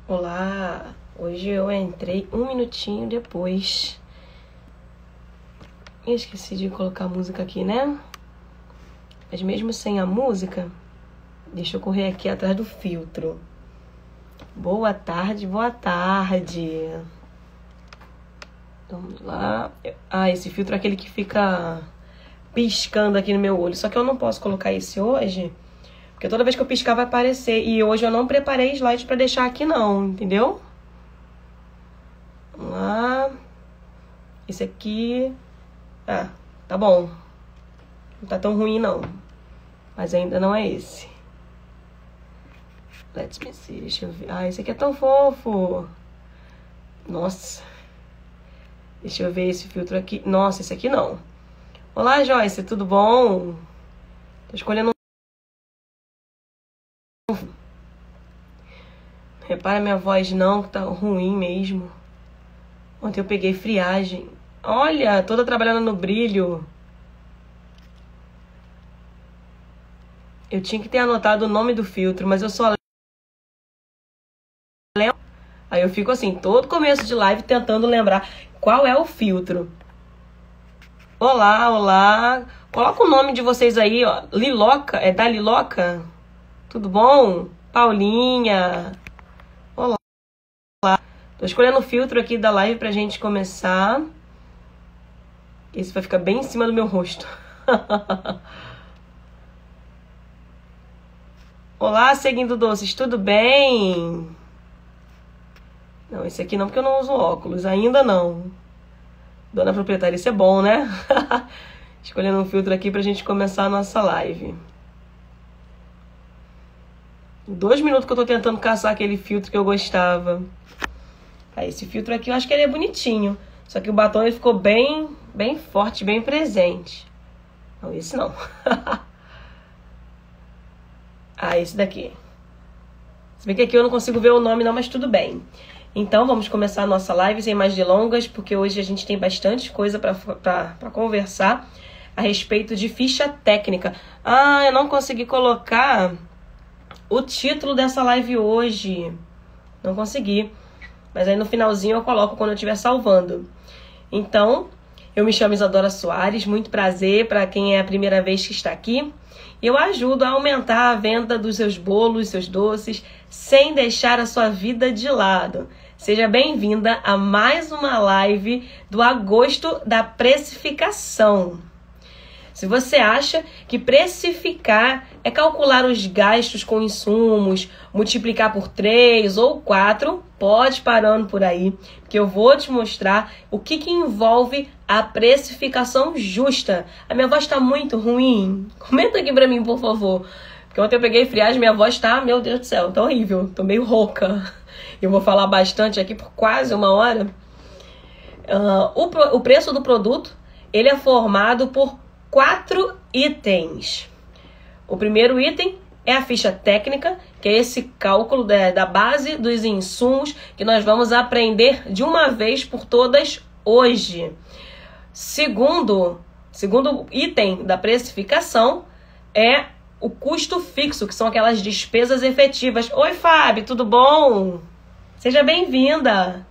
Olá, hoje eu entrei um minutinho depois. Eu esqueci de colocar a música aqui, né? Mas mesmo sem a música, deixa eu correr aqui atrás do filtro. Boa tarde, boa tarde. Vamos lá. Esse filtro é aquele que fica piscando aqui no meu olho. Só que eu não posso colocar esse hoje, porque toda vez que eu piscar vai aparecer. E hoje eu não preparei slide pra deixar aqui não, entendeu? Vamos lá. Esse aqui... tá bom. Não tá tão ruim não. Mas ainda não é esse. Let's me see, deixa eu ver. Esse aqui é tão fofo. Nossa. Deixa eu ver esse filtro aqui. Nossa, esse aqui não. Olá, Joyce, tudo bom? Tô escolhendo Repara minha voz não, que tá ruim mesmo. Ontem eu peguei friagem. Olha, toda trabalhando no brilho. Eu tinha que ter anotado o nome do filtro, mas eu só lembro. Aí eu fico assim, todo começo de live tentando lembrar qual é o filtro. Olá, olá. Coloca o nome de vocês aí, ó. Liloca, é da Liloca? Tudo bom? Paulinha. Olá. Tô escolhendo o filtro aqui da live pra gente começar. Esse vai ficar bem em cima do meu rosto. Olá, seguindo doces, tudo bem? Não, esse aqui não, porque eu não uso óculos, ainda não. Dona proprietária, isso é bom, né? Escolhendo um filtro aqui pra gente começar a nossa live. 2 minutos que eu tô tentando caçar aquele filtro que eu gostava. Esse filtro aqui eu acho que ele é bonitinho. Só que o batom ele ficou bem forte, bem presente. Não, esse não. Esse daqui. Se bem que aqui eu não consigo ver o nome não, mas tudo bem. Então vamos começar a nossa live sem mais delongas, porque hoje a gente tem bastante coisa para conversar a respeito de ficha técnica. Eu não consegui colocar o título dessa live hoje. Não consegui. Mas aí no finalzinho eu coloco quando eu estiver salvando. Então, eu me chamo Isadora Soares, muito prazer para quem é a primeira vez que está aqui. Eu ajudo a aumentar a venda dos seus bolos, seus doces, sem deixar a sua vida de lado. Seja bem-vinda a mais uma live do agosto da precificação. Se você acha que precificar é calcular os gastos com insumos, multiplicar por 3 ou 4, pode parando por aí, que eu vou te mostrar o que envolve a precificação justa. A minha voz tá muito ruim? Comenta aqui pra mim, por favor. Porque ontem eu peguei friagem, minha voz tá, meu Deus do céu, tá horrível. Tô meio rouca. Eu vou falar bastante aqui por quase 1 hora. O preço do produto, ele é formado por 4 itens. O primeiro item é a ficha técnica, que é esse cálculo da base dos insumos que nós vamos aprender de uma vez por todas hoje. Segundo item da precificação é o custo fixo, que são aquelas despesas efetivas. Oi, Fábio, tudo bom? Seja bem-vinda!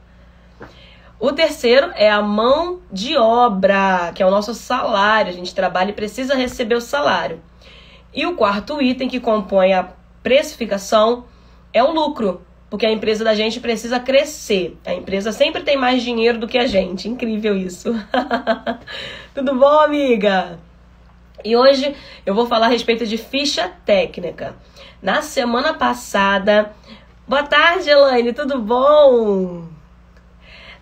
O terceiro é a mão de obra, que é o nosso salário. A gente trabalha e precisa receber o salário. E o quarto item que compõe a precificação é o lucro, porque a empresa da gente precisa crescer. A empresa sempre tem mais dinheiro do que a gente. Incrível isso. Tudo bom, amiga? E hoje eu vou falar a respeito de ficha técnica. Na semana passada... Boa tarde, Elaine, tudo bom?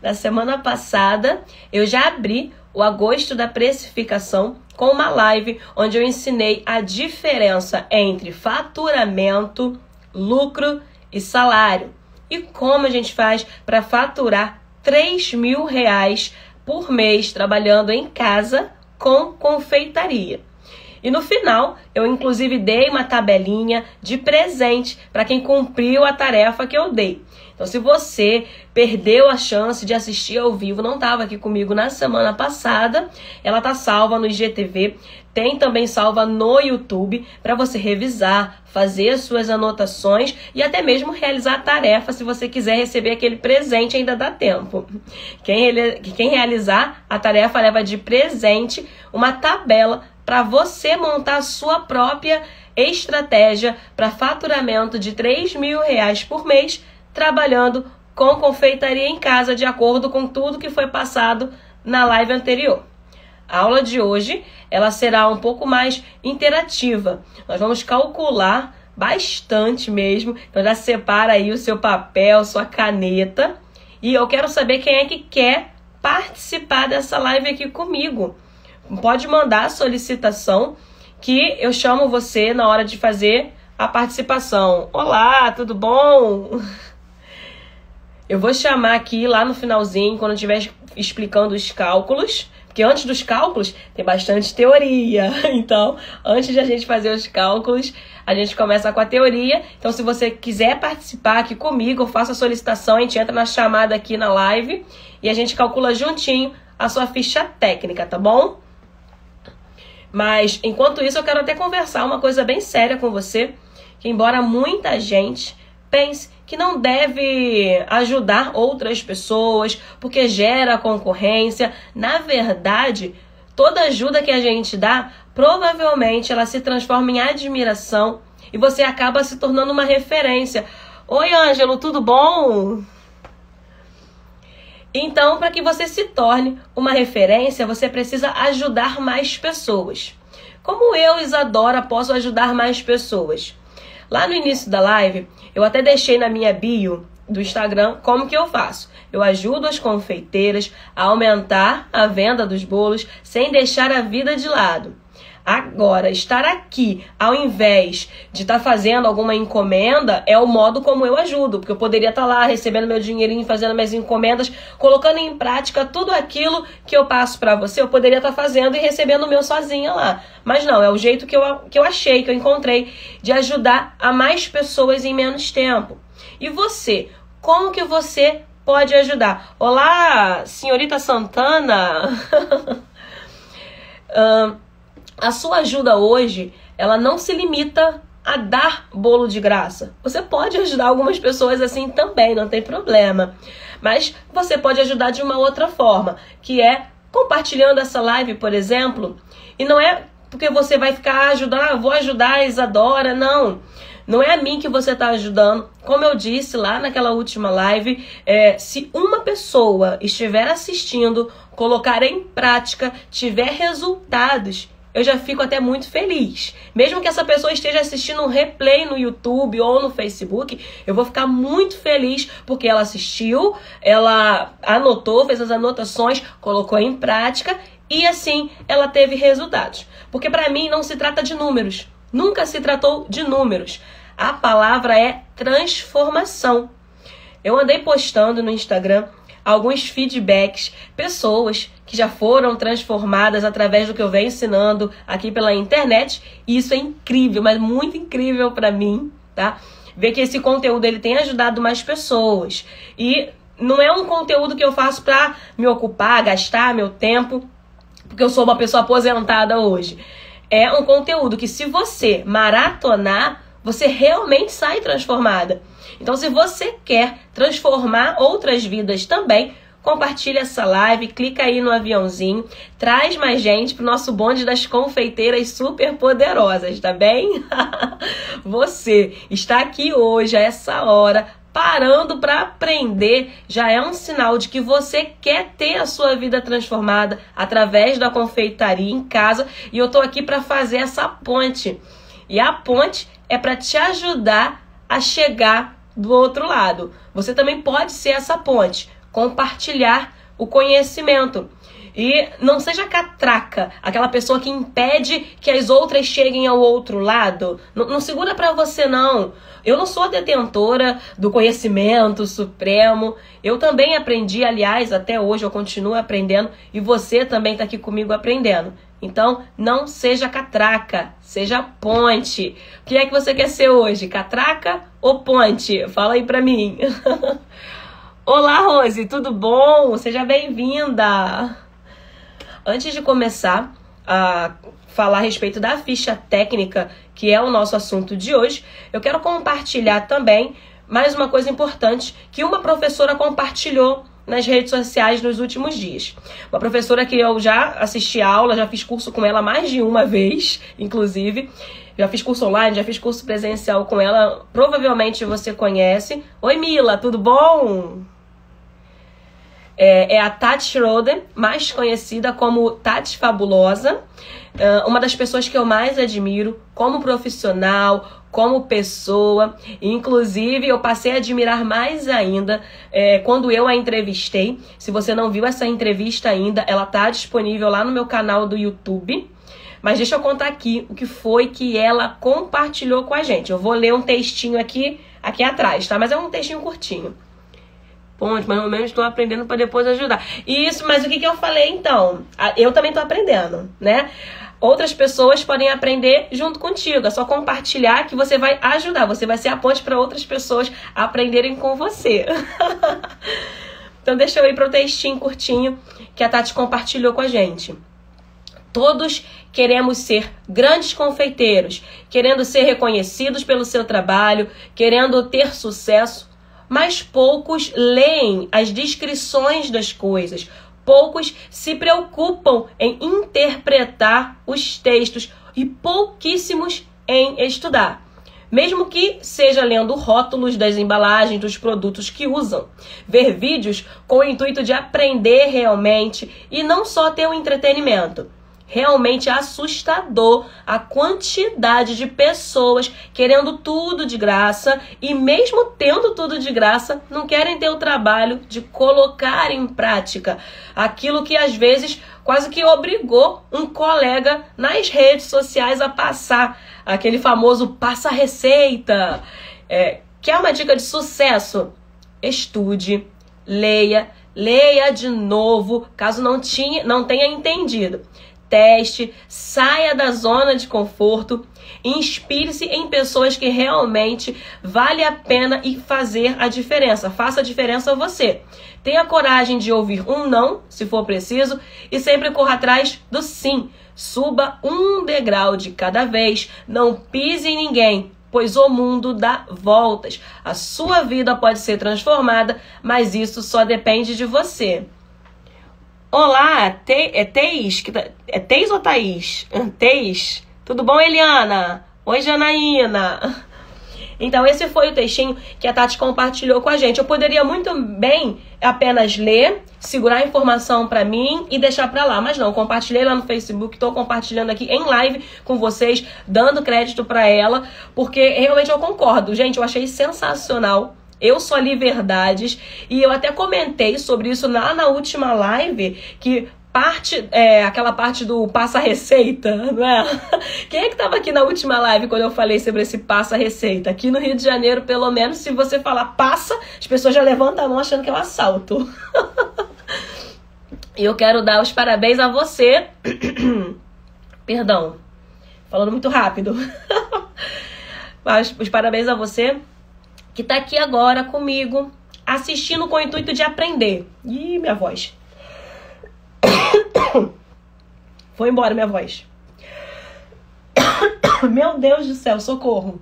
Na semana passada, eu já abri o agosto da precificação com uma live onde eu ensinei a diferença entre faturamento, lucro e salário. E como a gente faz para faturar R$3.000 por mês trabalhando em casa com confeitaria. E no final, eu inclusive dei uma tabelinha de presente para quem cumpriu a tarefa que eu dei. Então, se você perdeu a chance de assistir ao vivo, não estava aqui comigo na semana passada, ela tá salva no IGTV, tem também salva no YouTube para você revisar, fazer as suas anotações e até mesmo realizar a tarefa se você quiser receber aquele presente, ainda dá tempo. Quem realizar a tarefa leva de presente uma tabela para você montar a sua própria estratégia para faturamento de R$3.000 por mês, trabalhando com confeitaria em casa, de acordo com tudo que foi passado na live anterior. A aula de hoje, ela será um pouco mais interativa. Nós vamos calcular bastante mesmo. Então já separa aí o seu papel, sua caneta. E eu quero saber quem é que quer participar dessa live aqui comigo. Pode mandar a solicitação que eu chamo você na hora de fazer a participação. Olá, tudo bom? Eu vou chamar aqui lá no finalzinho, quando eu estiver explicando os cálculos, porque antes dos cálculos tem bastante teoria. Então, antes de a gente fazer os cálculos, a gente começa com a teoria. Então, se você quiser participar aqui comigo, faça a solicitação, a gente entra na chamada aqui na live e a gente calcula juntinho a sua ficha técnica, tá bom? Mas, enquanto isso, eu quero até conversar uma coisa bem séria com você, que embora muita gente pense que não deve ajudar outras pessoas porque gera concorrência, na verdade, toda ajuda que a gente dá, provavelmente ela se transforma em admiração e você acaba se tornando uma referência. Oi, Ângelo, tudo bom? Então, para que você se torne uma referência, você precisa ajudar mais pessoas. Como eu, Isadora, posso ajudar mais pessoas? Lá no início da live, eu até deixei na minha bio do Instagram como que eu faço. Eu ajudo as confeiteiras a aumentar a venda dos bolos sem deixar a vida de lado. Agora, estar aqui, ao invés de estar fazendo alguma encomenda, é o modo como eu ajudo. Porque eu poderia estar lá recebendo meu dinheirinho, fazendo minhas encomendas, colocando em prática tudo aquilo que eu passo para você. Eu poderia estar fazendo e recebendo o meu sozinha lá. Mas não, é o jeito que eu achei, que eu encontrei de ajudar a mais pessoas em menos tempo. E você, como que você pode ajudar? Olá, senhorita Santana! A sua ajuda hoje, ela não se limita a dar bolo de graça. Você pode ajudar algumas pessoas assim também, não tem problema. Mas você pode ajudar de uma outra forma, que é compartilhando essa live, por exemplo. E não é porque você vai ficar ajudando, vou ajudar a Isadora, não. Não é a mim que você está ajudando. Como eu disse lá naquela última live, se uma pessoa estiver assistindo, colocar em prática, tiver resultados, eu já fico até muito feliz. Mesmo que essa pessoa esteja assistindo um replay no YouTube ou no Facebook, eu vou ficar muito feliz porque ela assistiu, ela anotou, fez as anotações, colocou em prática e assim ela teve resultados. Porque para mim não se trata de números. Nunca se tratou de números. A palavra é transformação. Eu andei postando no Instagram alguns feedbacks, pessoas que já foram transformadas através do que eu venho ensinando aqui pela internet. E isso é incrível, mas muito incrível para mim, tá? Ver que esse conteúdo ele tem ajudado mais pessoas. E não é um conteúdo que eu faço para me ocupar, gastar meu tempo, porque eu sou uma pessoa aposentada hoje. É um conteúdo que, se você maratonar, você realmente sai transformada. Então, se você quer transformar outras vidas também, compartilha essa live, clica aí no aviãozinho, traz mais gente pro nosso bonde das confeiteiras super poderosas, tá bem? Você está aqui hoje, a essa hora, parando para aprender, já é um sinal de que você quer ter a sua vida transformada através da confeitaria em casa. E eu tô aqui para fazer essa ponte. E a ponte é para te ajudar a chegar do outro lado. Você também pode ser essa ponte, compartilhar o conhecimento. E não seja catraca, aquela pessoa que impede que as outras cheguem ao outro lado. Não segura pra você, não. Eu não sou a detentora do conhecimento supremo. Eu também aprendi, aliás, até hoje eu continuo aprendendo. E você também tá aqui comigo aprendendo. Então, não seja catraca, seja ponte. O que é que você quer ser hoje? Catraca ou ponte? Fala aí pra mim. Olá, Rose, tudo bom? Seja bem-vinda. Antes de começar a falar a respeito da ficha técnica, que é o nosso assunto de hoje, eu quero compartilhar também mais uma coisa importante que uma professora compartilhou nas redes sociais nos últimos dias. Uma professora que eu já assisti aula, já fiz curso com ela mais de uma vez, inclusive. Já fiz curso online, já fiz curso presencial com ela. Provavelmente você conhece. Oi, Mila, tudo bom? É a Tati Schroeder, mais conhecida como Tati Fabulosa. Uma das pessoas que eu mais admiro como profissional, como pessoa. Inclusive, eu passei a admirar mais ainda quando eu a entrevistei. Se você não viu essa entrevista ainda, ela tá disponível lá no meu canal do YouTube. Mas deixa eu contar aqui o que foi que ela compartilhou com a gente. Eu vou ler um textinho aqui atrás, tá? Mas é um textinho curtinho. Ponte, mais ou menos estou aprendendo para depois ajudar. Isso, mas o que eu falei então? Eu também estou aprendendo, né? Outras pessoas podem aprender junto contigo. É só compartilhar que você vai ajudar. Você vai ser a ponte para outras pessoas aprenderem com você. Então deixa eu ir para o textinho curtinho que a Tati compartilhou com a gente. Todos queremos ser grandes confeiteiros, querendo ser reconhecidos pelo seu trabalho, querendo ter sucesso. Mas poucos leem as descrições das coisas. Poucos se preocupam em interpretar os textos e pouquíssimos em estudar. Mesmo que seja lendo rótulos das embalagens dos produtos que usam. Ver vídeos com o intuito de aprender realmente e não só ter um entretenimento. Realmente é assustador a quantidade de pessoas querendo tudo de graça e mesmo tendo tudo de graça, não querem ter o trabalho de colocar em prática aquilo que às vezes quase que obrigou um colega nas redes sociais a passar, aquele famoso passa-receita. Que é uma dica de sucesso? Estude, leia de novo, caso não tenha entendido. Teste, saia da zona de conforto, inspire-se em pessoas que realmente vale a pena e fazer a diferença. Faça a diferença você. Tenha coragem de ouvir um não, se for preciso, e sempre corra atrás do sim. Suba um degrau de cada vez, não pise em ninguém, pois o mundo dá voltas. A sua vida pode ser transformada, mas isso só depende de você. Olá, é Teis? É Teis ou Thaís? Teis. Tudo bom, Eliana? Oi, Janaína. Então, esse foi o textinho que a Tati compartilhou com a gente. Eu poderia muito bem apenas ler, segurar a informação para mim e deixar para lá. Mas não, compartilhei lá no Facebook, estou compartilhando aqui em live com vocês, dando crédito para ela, porque realmente eu concordo. Gente, eu achei sensacional. Eu só li verdades e eu até comentei sobre isso lá na última live, que aquela parte do passa-receita, não é? Quem é que estava aqui na última live quando eu falei sobre esse passa-receita? Aqui no Rio de Janeiro, pelo menos, se você falar passa, as pessoas já levantam a mão achando que é um assalto. E eu quero dar os parabéns a você. Perdão, falando muito rápido. Mas os parabéns a você que tá aqui agora comigo, assistindo com o intuito de aprender. Ih, minha voz. Foi embora minha voz. Meu Deus do céu, socorro.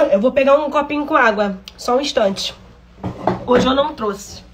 Eu vou pegar um copinho com água, só um instante. Hoje eu não trouxe.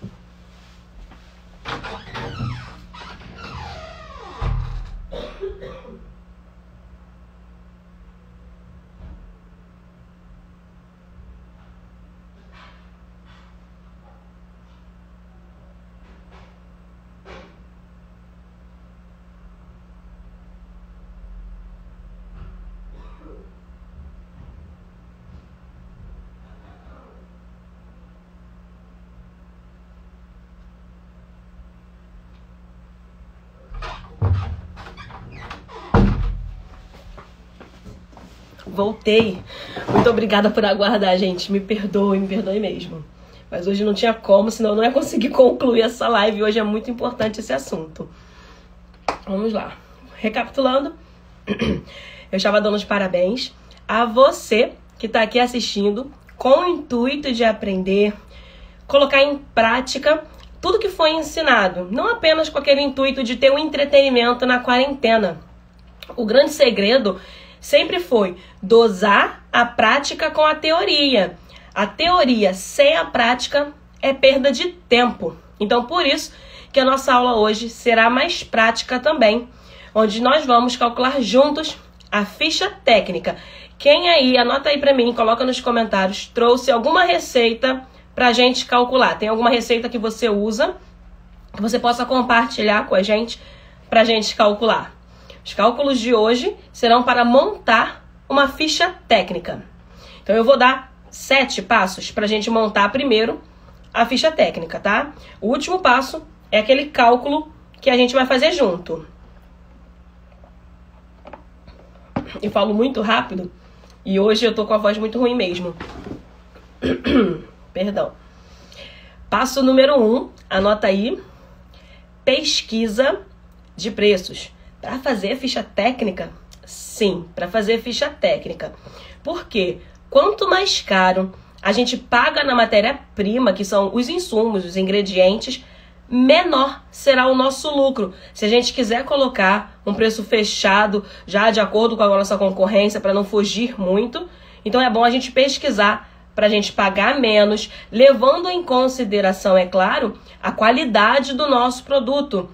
Voltei. Muito obrigada por aguardar, gente. Me perdoe mesmo. Mas hoje não tinha como, senão eu não ia conseguir concluir essa live. Hoje é muito importante esse assunto. Vamos lá. Recapitulando, eu estava dando os parabéns a você que está aqui assistindo com o intuito de aprender, colocar em prática tudo que foi ensinado, não apenas com aquele intuito de ter um entretenimento na quarentena. O grande segredo sempre foi dosar a prática com a teoria. A teoria sem a prática é perda de tempo. Então, por isso que a nossa aula hoje será mais prática também, onde nós vamos calcular juntos a ficha técnica. Quem aí, anota aí pra mim, coloca nos comentários, trouxe alguma receita pra gente calcular. Tem alguma receita que você usa, que você possa compartilhar com a gente pra gente calcular. Os cálculos de hoje serão para montar uma ficha técnica. Então eu vou dar 7 passos pra gente montar primeiro a ficha técnica, tá? O último passo é aquele cálculo que a gente vai fazer junto. Eu falo muito rápido e hoje eu tô com a voz muito ruim mesmo. Perdão. Passo número 1, anota aí. Pesquisa de preços. Para fazer ficha técnica? Sim, para fazer ficha técnica. Por quê? Quanto mais caro a gente paga na matéria-prima, que são os insumos, os ingredientes, menor será o nosso lucro. Se a gente quiser colocar um preço fechado, já de acordo com a nossa concorrência, para não fugir muito, então é bom a gente pesquisar para a gente pagar menos, levando em consideração, é claro, a qualidade do nosso produto.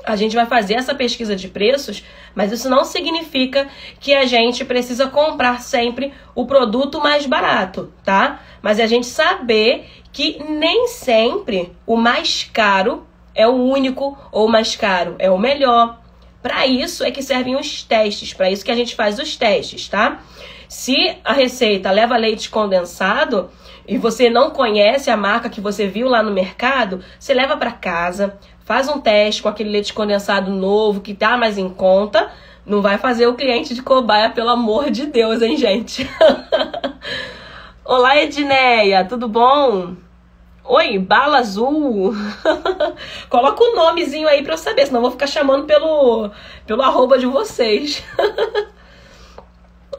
A gente vai fazer essa pesquisa de preços, mas isso não significa que a gente precisa comprar sempre o produto mais barato, tá? Mas é a gente saber que nem sempre o mais caro é o único ou o mais caro é o melhor. Para isso é que servem os testes, para isso que a gente faz os testes, tá? Se a receita leva leite condensado e você não conhece a marca que você viu lá no mercado, você leva para casa, faz um teste com aquele leite condensado novo que tá mais em conta. Não vai fazer o cliente de cobaia, pelo amor de Deus, hein, gente? Olá, Edneia, tudo bom? Oi, Bala Azul. Coloca um nomezinho aí pra eu saber, senão eu vou ficar chamando pelo arroba de vocês.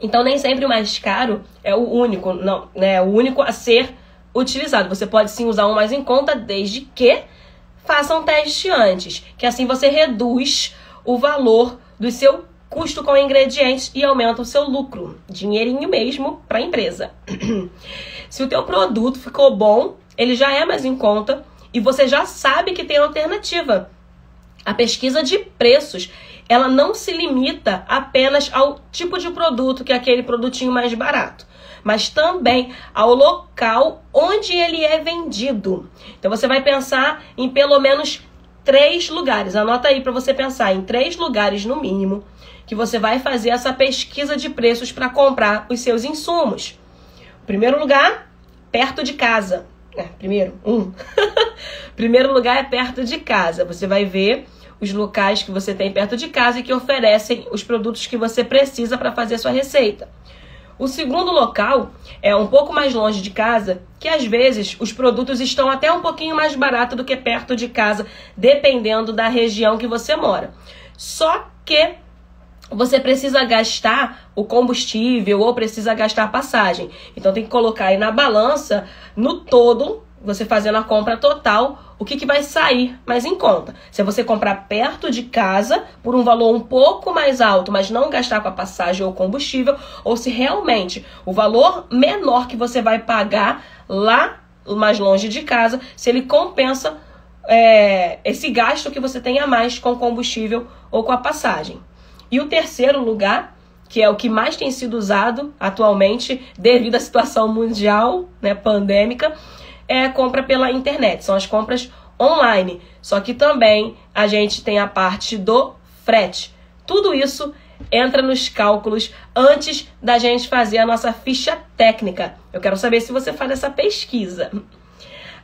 Então, nem sempre o mais caro é o único, não, né? O único a ser utilizado. Você pode sim usar um mais em conta, desde que faça um teste antes, que assim você reduz o valor do seu custo com ingredientes e aumenta o seu lucro, dinheirinho mesmo para a empresa. Se o teu produto ficou bom, ele já é mais em conta e você já sabe que tem alternativa. A pesquisa de preços, ela não se limita apenas ao tipo de produto, que é aquele produtinho mais barato, mas também ao local onde ele é vendido. Então você vai pensar em pelo menos 3 lugares. Anota aí para você pensar em 3 lugares no mínimo que você vai fazer essa pesquisa de preços para comprar os seus insumos. Primeiro lugar, perto de casa. Primeiro lugar é perto de casa. Você vai ver os locais que você tem perto de casa e que oferecem os produtos que você precisa para fazer a sua receita. O segundo local é um pouco mais longe de casa, que às vezes os produtos estão até um pouquinho mais barato do que perto de casa, dependendo da região que você mora. Só que você precisa gastar o combustível ou precisa gastar a passagem. Então tem que colocar aí na balança, no todo, você fazendo a compra total, o que vai sair mais em conta. Se você comprar perto de casa, por um valor um pouco mais alto, mas não gastar com a passagem ou combustível, ou se realmente o valor menor que você vai pagar lá mais longe de casa, se ele compensa esse gasto que você tem a mais com combustível ou com a passagem. E o terceiro lugar, que é o que mais tem sido usado atualmente, devido à situação mundial, né, pandêmica, é a compra pela internet, são as compras online. Só que também a gente tem a parte do frete. Tudo isso entra nos cálculos antes da gente fazer a nossa ficha técnica. Eu quero saber se você faz essa pesquisa.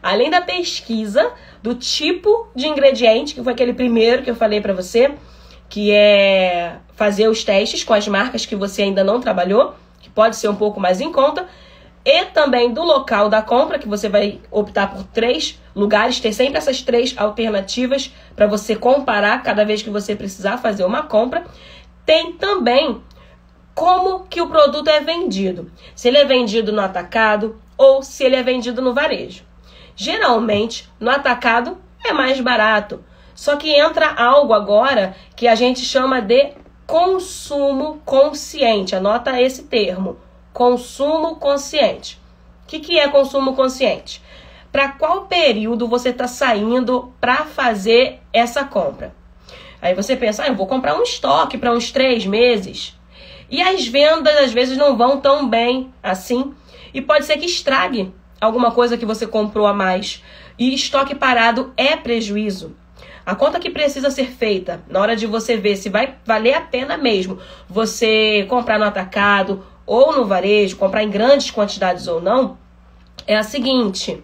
Além da pesquisa do tipo de ingrediente, que foi aquele primeiro que eu falei para você, que é fazer os testes com as marcas que você ainda não trabalhou, que pode ser um pouco mais em conta, e também do local da compra, que você vai optar por 3 lugares, ter sempre essas 3 alternativas para você comparar cada vez que você precisar fazer uma compra. Tem também como que o produto é vendido. Se ele é vendido no atacado ou se ele é vendido no varejo. Geralmente, no atacado é mais barato. Só que entra algo agora que a gente chama de consumo consciente. Anota esse termo. Consumo consciente. O que é consumo consciente? Para qual período você está saindo para fazer essa compra? Aí você pensa, eu vou comprar um estoque para uns 3 meses. E as vendas às vezes não vão tão bem assim. E pode ser que estrague alguma coisa que você comprou a mais. E estoque parado é prejuízo. A conta que precisa ser feita na hora de você ver se vai valer a pena mesmo você comprar no atacado ou no varejo, comprar em grandes quantidades ou não, é a seguinte: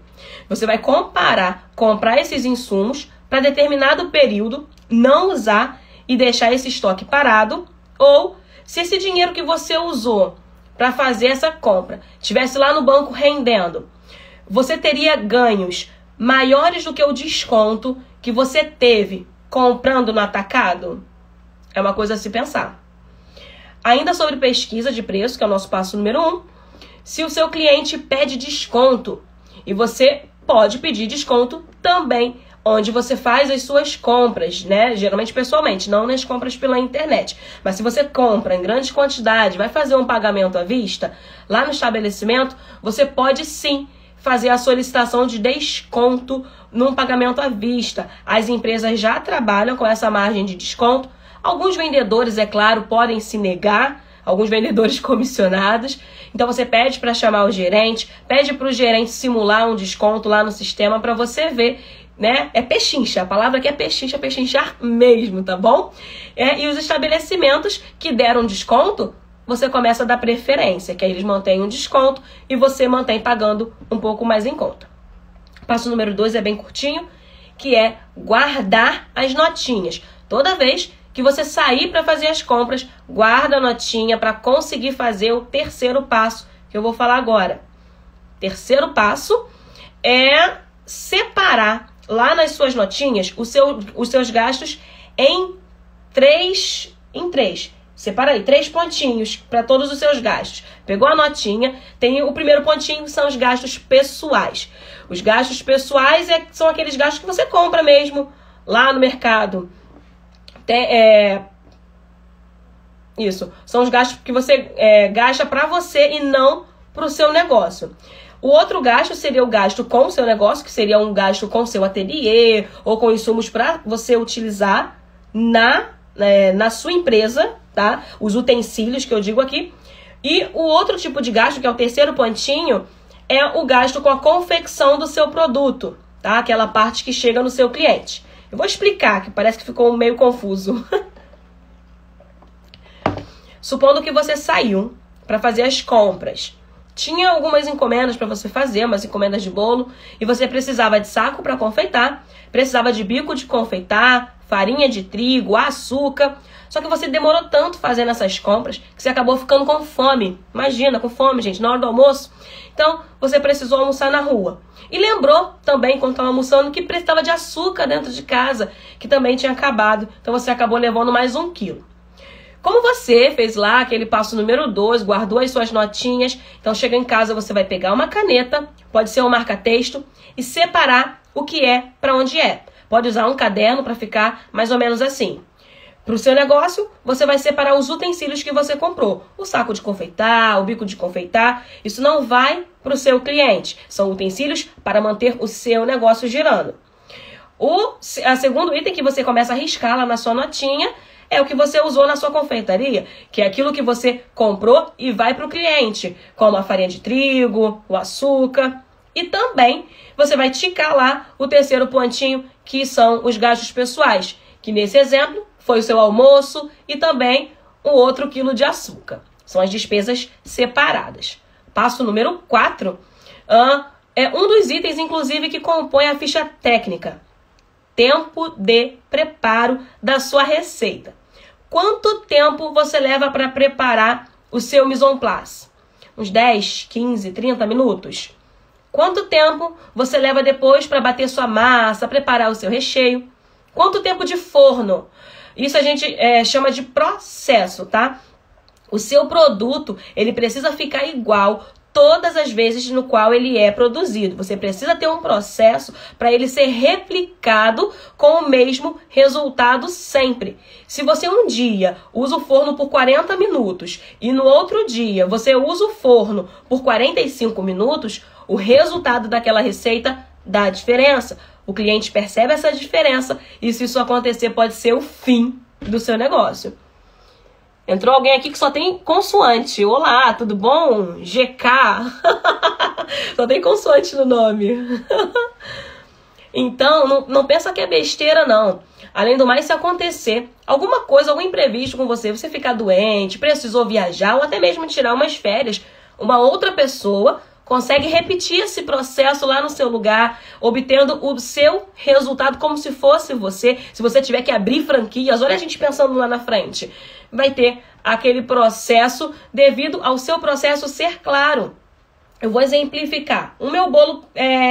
você vai comprar esses insumos para determinado período, não usar e deixar esse estoque parado, ou se esse dinheiro que você usou para fazer essa compra estivesse lá no banco rendendo, você teria ganhos maiores do que o desconto que você teve comprando no atacado? É uma coisa a se pensar. Ainda sobre pesquisa de preço, que é o nosso passo número 1, se o seu cliente pede desconto, e você pode pedir desconto também onde você faz as suas compras, né? Geralmente pessoalmente, não nas compras pela internet. Mas se você compra em grandes quantidades, vai fazer um pagamento à vista, lá no estabelecimento, você pode sim fazer a solicitação de desconto num pagamento à vista. As empresas já trabalham com essa margem de desconto. Alguns vendedores, é claro, podem se negar, alguns vendedores comissionados. Então você pede para chamar o gerente, pede para o gerente simular um desconto lá no sistema para você ver, né? É pechincha, a palavra aqui é pechincha, pechinchar mesmo, tá bom? E os estabelecimentos que deram desconto, você começa a dar preferência, que aí eles mantêm um desconto e você mantém pagando um pouco mais em conta. Passo número 2 é bem curtinho, que é guardar as notinhas. Toda vez que você sair para fazer as compras, guarda a notinha para conseguir fazer o terceiro passo que eu vou falar agora. Terceiro passo é separar lá nas suas notinhas os seus gastos em três. Separa aí, 3 pontinhos para todos os seus gastos. Pegou a notinha, tem o primeiro pontinho, são os gastos pessoais. Os gastos pessoais são aqueles gastos que você compra mesmo lá no mercado. Isso, são os gastos que você gasta para você e não para o seu negócio. O outro gasto seria o gasto com o seu negócio, que seria um gasto com o seu ateliê ou com insumos para você utilizar na sua empresa, tá? Os utensílios que eu digo aqui. E o outro tipo de gasto, que é o terceiro pontinho, é o gasto com a confecção do seu produto, tá? Aquela parte que chega no seu cliente. Eu vou explicar, que parece que ficou meio confuso. Supondo que você saiu para fazer as compras. Tinha algumas encomendas para você fazer, umas encomendas de bolo, e você precisava de saco para confeitar, precisava de bico de confeitar, farinha de trigo, açúcar. Só que você demorou tanto fazendo essas compras que você acabou ficando com fome. Imagina, com fome, gente, na hora do almoço. Então, você precisou almoçar na rua. E lembrou também, quando estava almoçando, que precisava de açúcar dentro de casa, que também tinha acabado. Então, você acabou levando mais 1 quilo. Como você fez lá aquele passo número 2, guardou as suas notinhas, então chega em casa, você vai pegar uma caneta, pode ser um marca-texto, e separar o que é para onde é. Pode usar um caderno para ficar mais ou menos assim. Para o seu negócio, você vai separar os utensílios que você comprou. O saco de confeitar, o bico de confeitar, isso não vai para o seu cliente. São utensílios para manter o seu negócio girando. O segundo item que você começa a riscar lá na sua notinha é o que você usou na sua confeitaria, que é aquilo que você comprou e vai para o cliente, como a farinha de trigo, o açúcar. E também você vai ticar lá o terceiro pontinho, que são os gastos pessoais, que nesse exemplo foi o seu almoço e também o outro quilo de açúcar. São as despesas separadas. Passo número 4 é um dos itens, inclusive, que compõe a ficha técnica. Tempo de preparo da sua receita. Quanto tempo você leva para preparar o seu mise en place? Uns 10, 15, 30 minutos? Quanto tempo você leva depois para bater sua massa, preparar o seu recheio? Quanto tempo de forno? Isso a gente chama de processo, tá? O seu produto, ele precisa ficar igual todas as vezes no qual ele é produzido. Você precisa ter um processo para ele ser replicado com o mesmo resultado sempre. Se você um dia usa o forno por 40 minutos e no outro dia você usa o forno por 45 minutos, o resultado daquela receita dá diferença. O cliente percebe essa diferença e se isso acontecer pode ser o fim do seu negócio. Entrou alguém aqui que só tem consoante. Olá, tudo bom? GK. Só tem consoante no nome. Então, não pensa que é besteira, não. Além do mais, se acontecer alguma coisa, algum imprevisto com você, você ficar doente, precisou viajar ou até mesmo tirar umas férias, uma outra pessoa consegue repetir esse processo lá no seu lugar, obtendo o seu resultado como se fosse você. Se você tiver que abrir franquias, olha a gente pensando lá na frente, vai ter aquele processo devido ao seu processo ser claro. Eu vou exemplificar. O meu bolo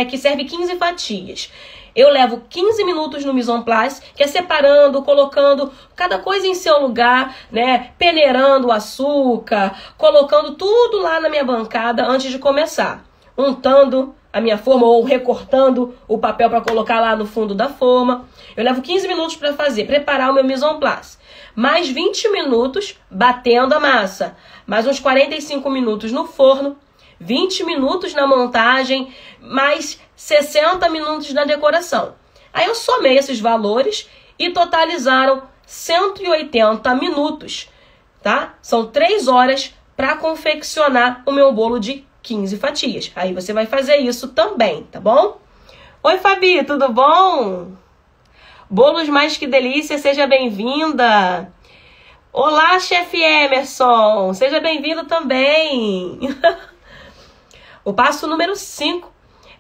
que serve 15 fatias. Eu levo 15 minutos no mise en place, que é separando, colocando cada coisa em seu lugar, né? Peneirando o açúcar, colocando tudo lá na minha bancada antes de começar. Untando a minha forma ou recortando o papel para colocar lá no fundo da forma. Eu levo 15 minutos para fazer, preparar o meu mise en place. Mais 20 minutos batendo a massa. Mais uns 45 minutos no forno. 20 minutos na montagem, mais 60 minutos na decoração. Aí eu somei esses valores e totalizaram 180 minutos, tá? São 3 horas para confeccionar o meu bolo de 15 fatias. Aí você vai fazer isso também, tá bom? Oi, Fabi, tudo bom? Bolos Mais Que Delícia, seja bem-vinda. Olá, chefe Emerson, seja bem-vindo também. O passo número 5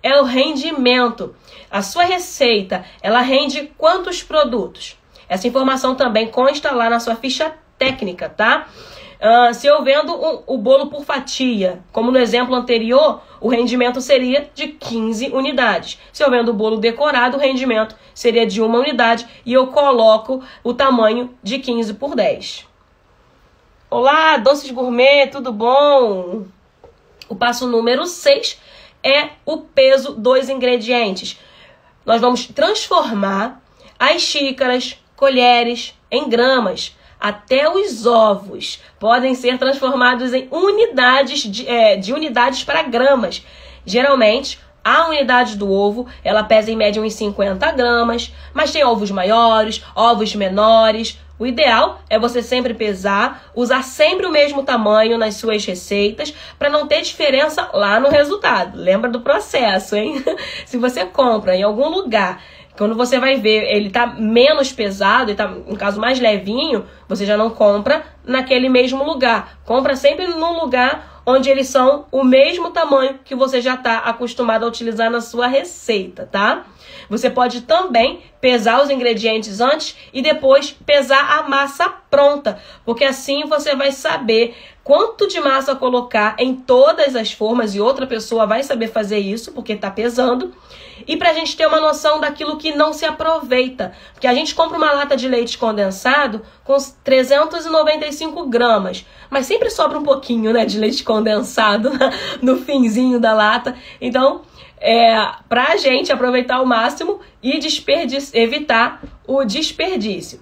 é o rendimento. A sua receita, ela rende quantos produtos? Essa informação também consta lá na sua ficha técnica, tá? Se eu vendo o bolo por fatia, como no exemplo anterior, o rendimento seria de 15 unidades. Se eu vendo o bolo decorado, o rendimento seria de 1 unidade e eu coloco o tamanho de 15 por 10. Olá, Doces Gourmet, tudo bom? O passo número 6 é o peso dos ingredientes. Nós vamos transformar as xícaras, colheres em gramas. Até os ovos podem ser transformados em unidades de unidades para gramas. Geralmente, a unidade do ovo, ela pesa em média uns 50 gramas, mas tem ovos maiores, ovos menores. O ideal é você sempre pesar, usar sempre o mesmo tamanho nas suas receitas para não ter diferença lá no resultado. Lembra do processo, hein? Se você compra em algum lugar, quando você vai ver ele tá menos pesado e tá, no caso, mais levinho, você já não compra naquele mesmo lugar. Compra sempre num lugar onde eles são o mesmo tamanho que você já está acostumado a utilizar na sua receita, tá? Você pode também pesar os ingredientes antes e depois pesar a massa pronta, porque assim você vai saber quanto de massa colocar em todas as formas e outra pessoa vai saber fazer isso, porque está pesando. E para a gente ter uma noção daquilo que não se aproveita, porque a gente compra uma lata de leite condensado com 395 gramas, mas sempre sobra um pouquinho, né, de leite condensado no finzinho da lata. Então, para a gente aproveitar ao máximo e evitar o desperdício.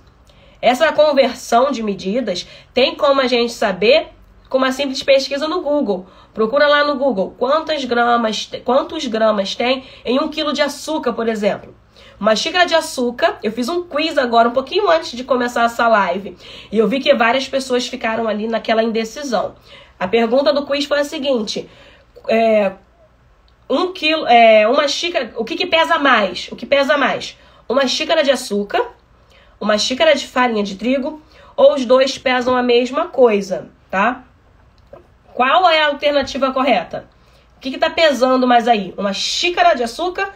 Essa conversão de medidas tem como a gente saber com uma simples pesquisa no Google. Procura lá no Google quantos gramas tem em 1 quilo de açúcar, por exemplo. Uma xícara de açúcar, eu fiz um quiz agora, um pouquinho antes de começar essa live, e eu vi que várias pessoas ficaram ali naquela indecisão. A pergunta do quiz foi a seguinte: 1 quilo, uma xícara, o que pesa mais? O que pesa mais? Uma xícara de açúcar, uma xícara de farinha de trigo, ou os dois pesam a mesma coisa, tá? Qual é a alternativa correta? O que está pesando mais aí? Uma xícara de açúcar,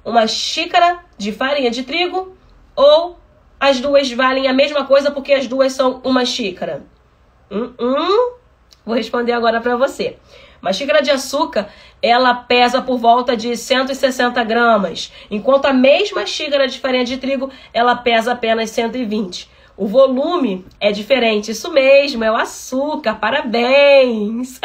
uma xícara de farinha de trigo, ou as duas valem a mesma coisa porque as duas são uma xícara? Vou responder agora para você. Uma xícara de açúcar, ela pesa por volta de 160 gramas, enquanto a mesma xícara de farinha de trigo, ela pesa apenas 120. O volume é diferente, isso mesmo, é o açúcar, parabéns!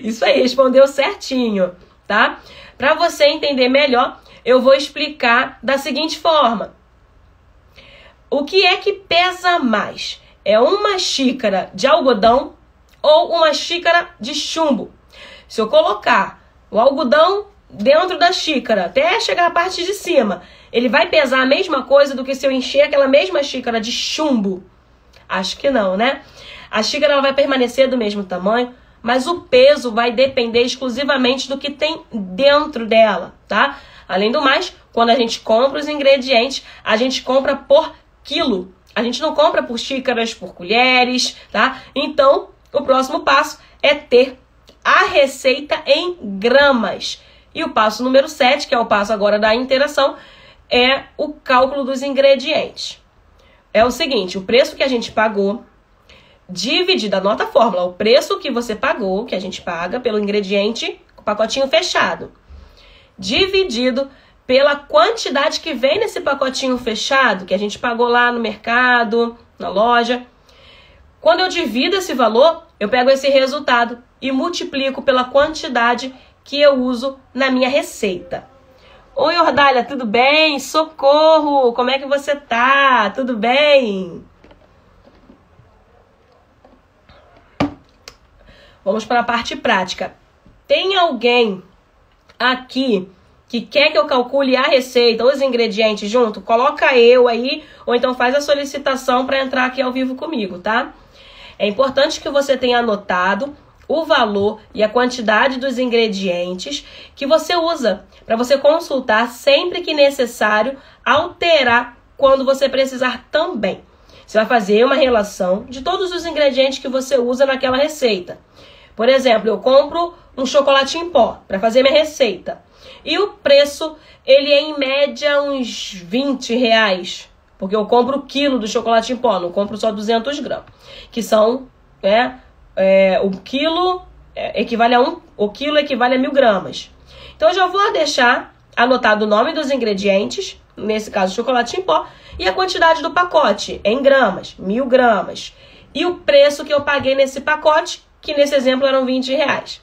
Isso aí, respondeu certinho, tá? Para você entender melhor, eu vou explicar da seguinte forma. O que é que pesa mais? É uma xícara de algodão ou uma xícara de chumbo? Se eu colocar o algodão dentro da xícara até chegar à parte de cima, ele vai pesar a mesma coisa do que se eu encher aquela mesma xícara de chumbo? Acho que não, né? A xícara ela vai permanecer do mesmo tamanho, mas o peso vai depender exclusivamente do que tem dentro dela, tá? Além do mais, quando a gente compra os ingredientes, a gente compra por quilo. A gente não compra por xícaras, por colheres, tá? Então, o próximo passo é ter a receita em gramas. E o passo número 7, que é o passo agora da interação, é o cálculo dos ingredientes. É o seguinte, o preço que a gente pagou, dividido, anota a fórmula, o preço que você pagou, que a gente paga pelo ingrediente, o pacotinho fechado, dividido pela quantidade que vem nesse pacotinho fechado, que a gente pagou lá no mercado, na loja. Quando eu divido esse valor, eu pego esse resultado e multiplico pela quantidade que eu uso na minha receita. Oi, Ordália, tudo bem? Socorro! Como é que você tá? Tudo bem? Vamos para a parte prática. Tem alguém aqui que quer que eu calcule a receita, os ingredientes junto? Coloca eu aí, ou então faz a solicitação para entrar aqui ao vivo comigo, tá? É importante que você tenha anotado o valor e a quantidade dos ingredientes que você usa, para você consultar sempre que necessário, alterar quando você precisar também. Você vai fazer uma relação de todos os ingredientes que você usa naquela receita. Por exemplo, eu compro um chocolate em pó para fazer minha receita. E o preço, ele é em média uns R$20, porque eu compro o quilo do chocolate em pó, não compro só 200 gramas, que são, o quilo equivale a o quilo equivale a 1.000 gramas. Então, eu já vou deixar anotado o nome dos ingredientes, nesse caso, chocolate em pó, e a quantidade do pacote, em gramas, 1.000 gramas. E o preço que eu paguei nesse pacote, que nesse exemplo eram R$20.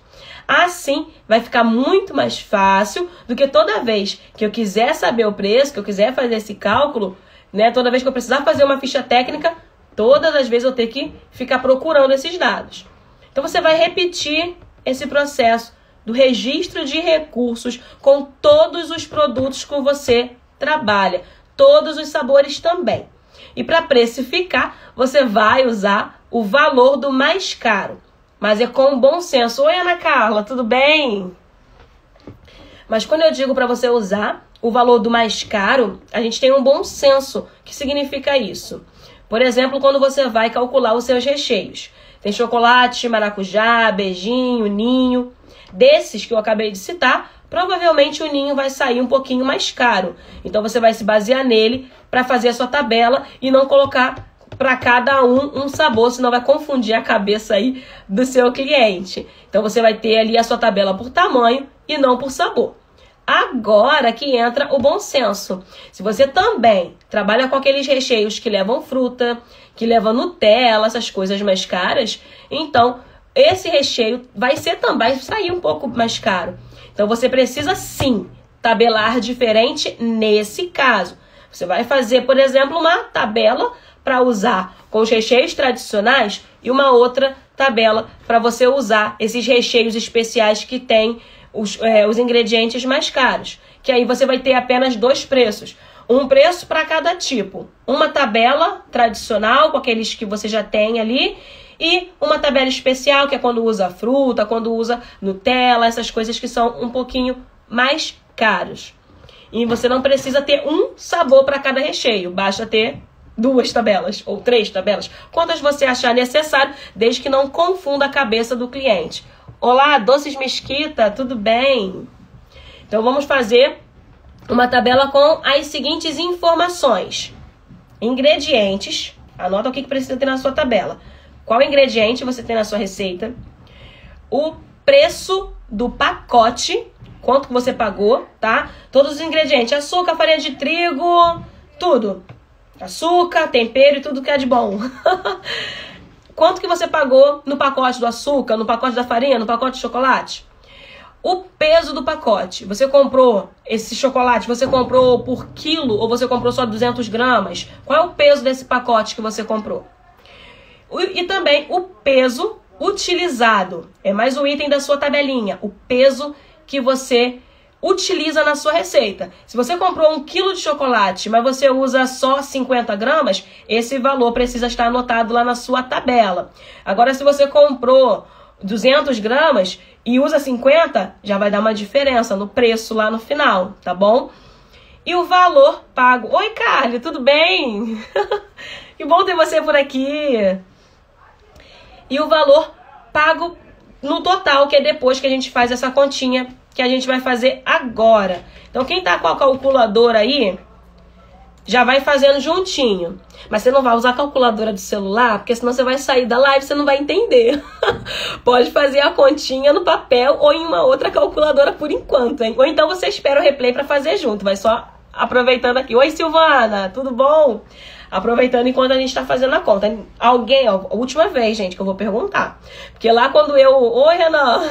Assim, vai ficar muito mais fácil do que toda vez que eu quiser saber o preço, que eu quiser fazer esse cálculo, né? Toda vez que eu precisar fazer uma ficha técnica, todas as vezes eu ter que ficar procurando esses dados. Então, você vai repetir esse processo do registro de recursos com todos os produtos que você trabalha, todos os sabores também. E para precificar, você vai usar o valor do mais caro. Mas é com bom senso. Oi, Ana Carla, tudo bem? Mas quando eu digo para você usar o valor do mais caro, a gente tem um bom senso. O que significa isso? Por exemplo, quando você vai calcular os seus recheios. Tem chocolate, maracujá, beijinho, ninho. Desses que eu acabei de citar, provavelmente o ninho vai sair um pouquinho mais caro. Então você vai se basear nele para fazer a sua tabela e não colocar para cada um sabor, senão vai confundir a cabeça aí do seu cliente. Então você vai ter ali a sua tabela por tamanho e não por sabor. Agora que entra o bom senso. Se você também trabalha com aqueles recheios que levam fruta, que levam Nutella, essas coisas mais caras, então esse recheio vai sair um pouco mais caro. Então você precisa sim tabelar diferente nesse caso. Você vai fazer, por exemplo, uma tabela para usar com os recheios tradicionais e uma outra tabela para você usar esses recheios especiais que tem os ingredientes mais caros. Que aí você vai ter apenas 2 preços. Um preço para cada tipo. Uma tabela tradicional, com aqueles que você já tem ali, e uma tabela especial, que é quando usa fruta, quando usa Nutella, essas coisas que são um pouquinho mais caros. E você não precisa ter um sabor para cada recheio, basta ter 2 tabelas ou 3 tabelas, quantas você achar necessário, desde que não confunda a cabeça do cliente. Olá, Doces Mesquita, tudo bem? Então vamos fazer uma tabela com as seguintes informações. Ingredientes, anota o que precisa ter na sua tabela. Qual ingrediente você tem na sua receita? O preço do pacote, quanto que você pagou, tá? Todos os ingredientes, açúcar, farinha de trigo, tudo. Açúcar, tempero e tudo que é de bom. Quanto que você pagou no pacote do açúcar, no pacote da farinha, no pacote de chocolate? O peso do pacote. Você comprou esse chocolate, você comprou por quilo ou você comprou só 200 gramas? Qual é o peso desse pacote que você comprou? E também o peso utilizado. É mais um item da sua tabelinha. O peso que você utiliza na sua receita. Se você comprou 1 quilo de chocolate, mas você usa só 50 gramas, esse valor precisa estar anotado lá na sua tabela. Agora, se você comprou 200 gramas e usa 50, já vai dar uma diferença no preço lá no final, tá bom? E o valor pago. Oi, Carly, tudo bem? Que bom ter você por aqui. E o valor pago no total, que é depois que a gente faz essa continha que a gente vai fazer agora. Então, quem tá com a calculadora aí, já vai fazendo juntinho. Mas você não vai usar a calculadora do celular, porque senão você vai sair da live e você não vai entender. Pode fazer a continha no papel ou em uma outra calculadora por enquanto, hein? Ou então você espera o replay para fazer junto. Vai só aproveitando aqui. Oi, Silvana, tudo bom? Aproveitando enquanto a gente tá fazendo a conta. Alguém, ó, a última vez, gente, que eu vou perguntar. Porque lá quando eu... Oi, Renan.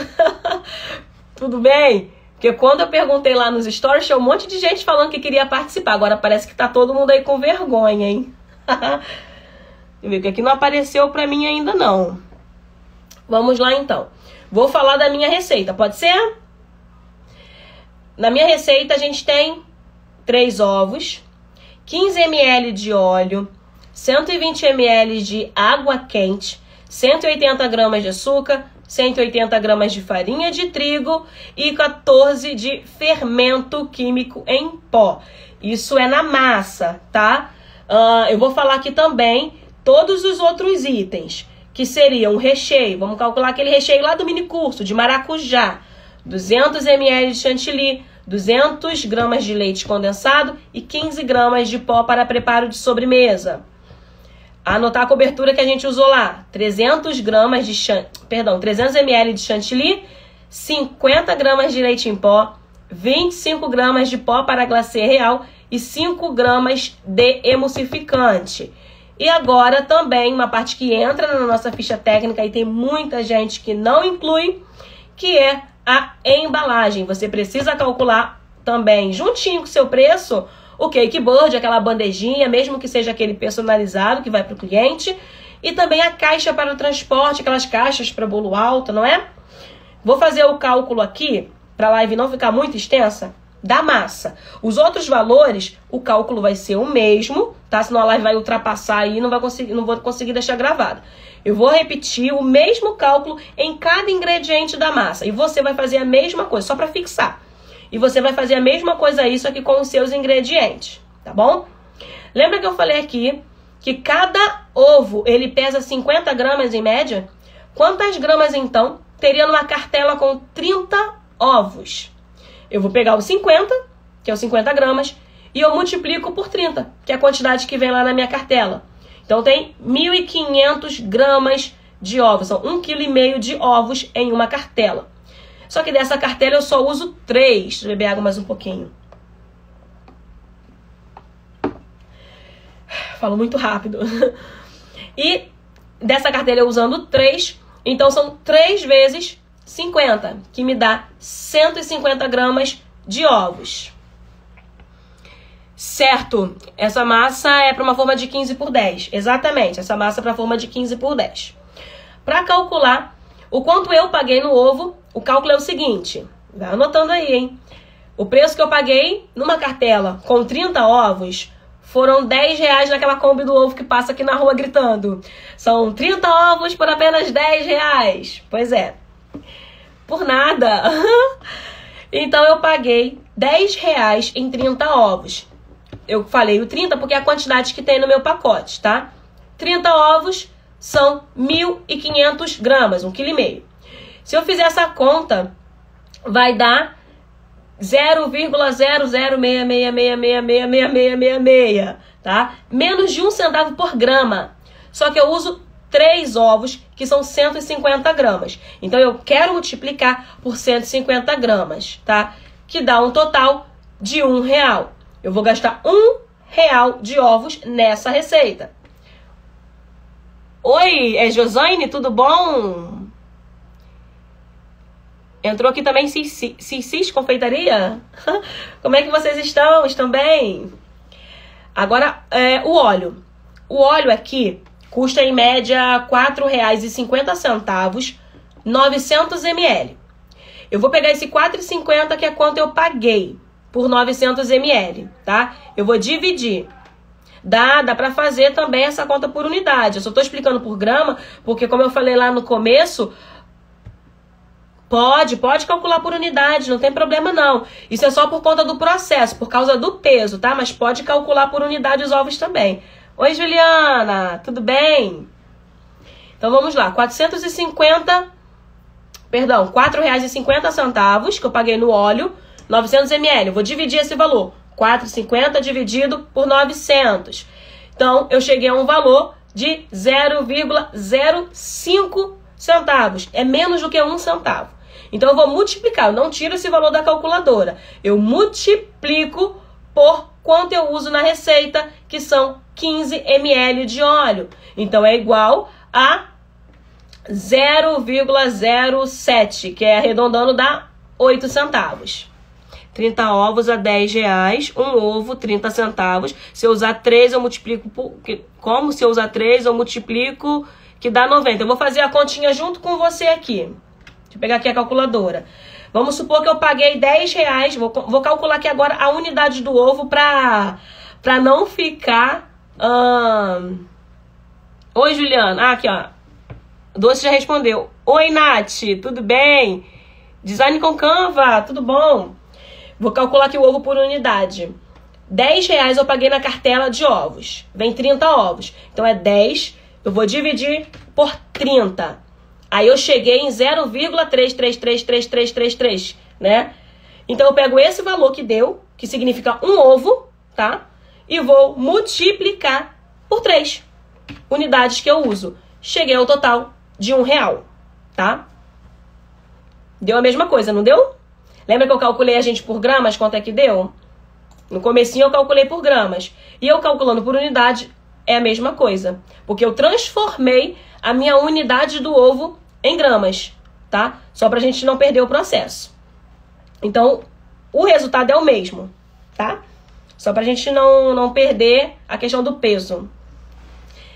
Tudo bem? Porque quando eu perguntei lá nos stories, tinha um monte de gente falando que queria participar. Agora parece que tá todo mundo aí com vergonha, hein? Deixa eu ver, que aqui não apareceu pra mim ainda não. Vamos lá então. Vou falar da minha receita, pode ser? Na minha receita a gente tem 3 ovos, 15 ml de óleo, 120 ml de água quente, 180 gramas de açúcar, 180 gramas de farinha de trigo e 14 de fermento químico em pó. Isso é na massa, tá? Eu vou falar aqui também todos os outros itens, que seriam o recheio. Vamos calcular aquele recheio lá do mini curso, de maracujá. 200 ml de chantilly, 200 gramas de leite condensado e 15 gramas de pó para preparo de sobremesa. Anotar a cobertura que a gente usou lá. 300 ml de chantilly, 50 gramas de leite em pó, 25 gramas de pó para glacê real e 5 gramas de emulsificante. E agora também uma parte que entra na nossa ficha técnica e tem muita gente que não inclui, que é a embalagem. Você precisa calcular também juntinho com o seu preço o cake board, aquela bandejinha, mesmo que seja aquele personalizado que vai para o cliente. E também a caixa para o transporte, aquelas caixas para bolo alto, não é? Vou fazer o cálculo aqui, para a live não ficar muito extensa, da massa. Os outros valores, o cálculo vai ser o mesmo, tá? Senão a live vai ultrapassar aí e não vou conseguir deixar gravado. Eu vou repetir o mesmo cálculo em cada ingrediente da massa. E você vai fazer a mesma coisa, só para fixar. E você vai fazer a mesma coisa isso aqui com os seus ingredientes, tá bom? Lembra que eu falei aqui que cada ovo, ele pesa 50 gramas em média? Quantas gramas, então, teria numa cartela com 30 ovos? Eu vou pegar o 50, que é os 50 gramas, e eu multiplico por 30, que é a quantidade que vem lá na minha cartela. Então, tem 1.500 gramas de ovos. São 1,5 kg de ovos em uma cartela. Só que dessa cartela eu só uso 3. Deixa eu beber água mais um pouquinho. Falo muito rápido. E dessa cartela eu usando 3, então são 3 vezes 50, que me dá 150 gramas de ovos. Certo, essa massa é para uma forma de 15 por 10. Exatamente, essa massa é para forma de 15 por 10. Para calcular o quanto eu paguei no ovo, o cálculo é o seguinte. Vai anotando aí, hein? O preço que eu paguei numa cartela com 30 ovos foram R$10 naquela Kombi do ovo que passa aqui na rua gritando. São 30 ovos por apenas R$10. Pois é. Por nada. Então eu paguei R$10 em 30 ovos. Eu falei o 30 porque é a quantidade que tem no meu pacote, tá? 30 ovos são 1.500 gramas, 1,5 kg. Se eu fizer essa conta, vai dar 0,0066666666, tá? Menos de 1 centavo por grama. Só que eu uso 3 ovos, que são 150 gramas. Então, eu quero multiplicar por 150 gramas, tá? Que dá um total de R$1. Eu vou gastar R$1 de ovos nessa receita. Oi, é Josane, tudo bom? Entrou aqui também Cis Confeitaria? Como é que vocês estão? Estão bem? Agora, o óleo. O óleo aqui custa em média R$4,50, 900 ml. Eu vou pegar esse R$4,50, que é quanto eu paguei por 900 ml, tá? Eu vou dividir. Dá pra fazer também essa conta por unidade. Eu só tô explicando por grama, porque como eu falei lá no começo, pode calcular por unidade, não tem problema não. Isso é só por conta do processo, por causa do peso, tá? Mas pode calcular por unidade os ovos também. Oi, Juliana, tudo bem? Então vamos lá, R$4,50, que eu paguei no óleo, 900 ml. Eu vou dividir esse valor, R$4,50 dividido por 900. Então, eu cheguei a um valor de 0,05 centavos. É menos do que 1 centavo. Então, eu vou multiplicar. Eu não tiro esse valor da calculadora. Eu multiplico por quanto eu uso na receita, que são 15 ml de óleo. Então, é igual a 0,07, que é arredondando, dá 8 centavos. 30 ovos a R$10, um ovo, 30 centavos. Se eu usar 3, eu multiplico por... Como? Se eu usar 3, eu multiplico, que dá 90. Eu vou fazer a continha junto com você aqui. Deixa eu pegar aqui a calculadora. Vamos supor que eu paguei R$10. Vou calcular aqui agora a unidade do ovo pra não ficar... Oi, Juliana. Ah, aqui, ó. Doce já respondeu. Oi, Nath. Tudo bem? Design com Canva. Tudo bom? Vou calcular aqui o ovo por unidade. R$10 eu paguei na cartela de ovos. Vem 30 ovos. Então é 10. Eu vou dividir por 30. Aí eu cheguei em 0,333333, né? Então eu pego esse valor que deu, que significa um ovo, tá? E vou multiplicar por 3 unidades que eu uso. Cheguei ao total de R$1, tá? Deu a mesma coisa, não deu? Lembra que eu calculei a gente por gramas, quanto é que deu? No comecinho eu calculei por gramas. E eu calculando por unidade é a mesma coisa. Porque eu transformei a minha unidade do ovo em gramas, tá? Só pra gente não perder o processo. Então, o resultado é o mesmo, tá? Só pra gente não perder a questão do peso.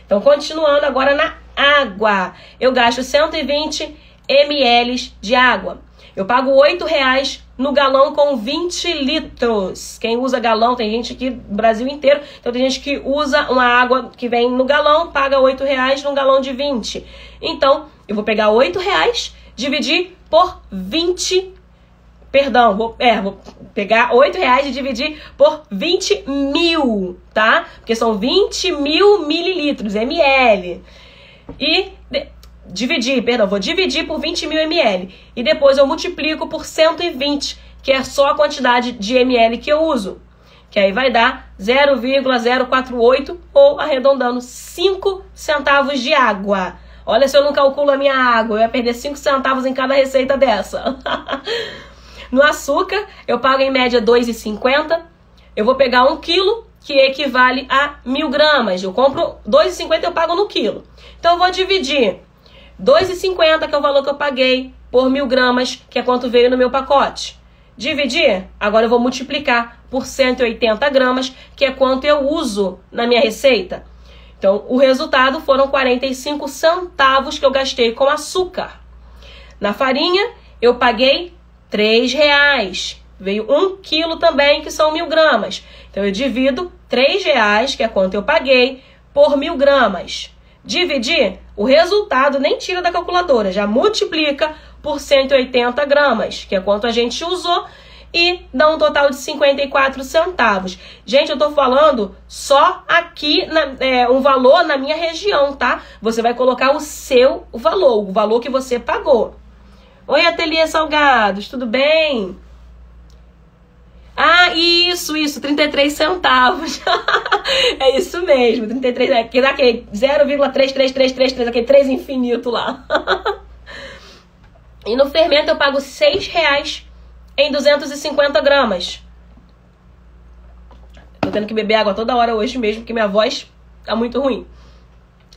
Então, continuando agora na água. Eu gasto 120 ml de água. Eu pago R$8 no galão com 20 litros. Quem usa galão, tem gente aqui no Brasil inteiro. Então tem gente que usa uma água que vem no galão, paga R$8 num galão de 20. Então, eu vou pegar R$8, dividir por 20. Perdão, vou pegar R$8 e dividir por 20 mil, tá? Porque são 20 mil mililitros, ml. E... vou dividir por 20 mil ml. E depois eu multiplico por 120, que é só a quantidade de ml que eu uso. Que aí vai dar 0,048, ou arredondando, 5 centavos de água. Olha, se eu não calculo a minha água, eu ia perder 5 centavos em cada receita dessa. No açúcar, eu pago em média R$2,50. Eu vou pegar 1 quilo, que equivale a 1000 gramas. Eu compro R$2,50 e eu pago no quilo. Então eu vou dividir R$2,50, que é o valor que eu paguei, por 1000 gramas, que é quanto veio no meu pacote. Dividir, agora eu vou multiplicar por 180 gramas, que é quanto eu uso na minha receita. Então, o resultado foram 45 centavos que eu gastei com açúcar. Na farinha, eu paguei R$3. Veio 1 quilo também, que são 1000 gramas. Então, eu divido R$3, que é quanto eu paguei, por 1000 gramas. Dividir, o resultado nem tira da calculadora, já multiplica por 180 gramas, que é quanto a gente usou, e dá um total de 54 centavos. Gente, eu tô falando só aqui um valor na minha região, tá? Você vai colocar o seu valor, o valor que você pagou. Oi, Ateliê Salgados, tudo bem? Ah, isso, 33 centavos. É isso mesmo, 33, aquele 0,33333, aquele 3 infinito lá. E no fermento eu pago R$6 em 250 gramas. Tô tendo que beber água toda hora hoje mesmo, porque minha voz tá muito ruim.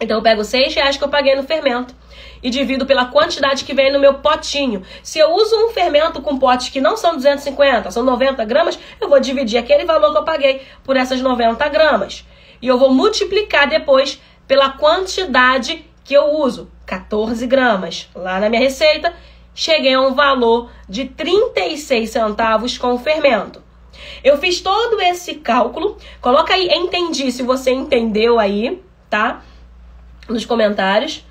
Então eu pego R$6 que eu paguei no fermento e divido pela quantidade que vem no meu potinho. Se eu uso um fermento com potes que não são 250, são 90 gramas, eu vou dividir aquele valor que eu paguei por essas 90 gramas. E eu vou multiplicar depois pela quantidade que eu uso, 14 gramas. Lá na minha receita, cheguei a um valor de 36 centavos com o fermento. Eu fiz todo esse cálculo. Coloca aí, entendi, se você entendeu aí, tá? Nos comentários.